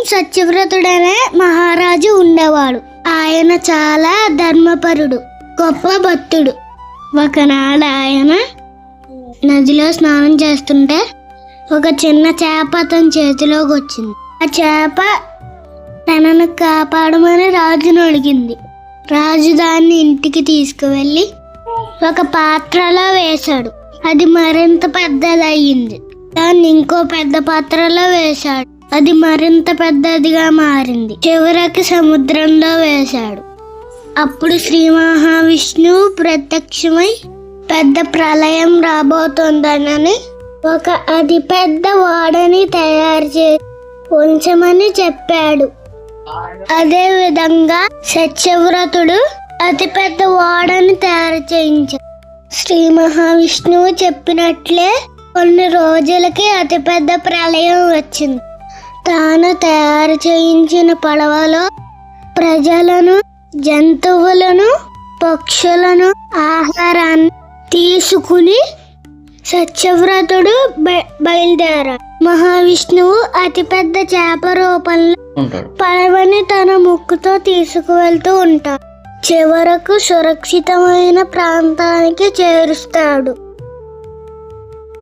సత్యవ్రతుడనే మహారాజు ఉండేవాడు. ఆయన చాలా ధర్మపరుడు, గొప్ప భక్తుడు. ఒకనాడు ఆయన నదిలో స్నానం చేస్తుంటే ఒక చిన్న చేప అతని చేతిలోకి వచ్చింది. ఆ చేప తనను కాపాడమని రాజును అడిగింది. రాజు దాన్ని ఇంటికి తీసుకువెళ్ళి ఒక పాత్రలో వేశాడు. అది మరింత పెద్దదయ్యింది. దాన్ని ఇంకో పెద్ద పాత్రలో వేశాడు. అది మరింత పెద్దదిగా మారింది. చివరికి సముద్రంలో వేశాడు. అప్పుడు శ్రీ మహావిష్ణువు ప్రత్యక్షమై పెద్ద ప్రళయం రాబోతోందనని ఒక అతి పెద్ద ఓడని తయారు చేసి ఉంచమని చెప్పాడు. అదే విధంగా సత్యవ్రతుడు అతి పెద్ద ఓడని తయారు చేయించాడు. శ్రీ మహావిష్ణువు చెప్పినట్లే కొన్ని రోజులకి అతిపెద్ద ప్రళయం వచ్చింది. తాను తయారు చేయించిన పడవలో ప్రజలను, జంతువులను, పక్షులను, ఆహారాన్ని తీసుకుని సత్యవ్రతుడు బయలుదేరాడు. మహావిష్ణువు అతిపెద్ద చేప రూపంలో పడవని తన ముక్కుతో తీసుకువెళ్తూ ఉంటాడు. చివరకు సురక్షితమైన ప్రాంతానికి చేరుస్తాడు.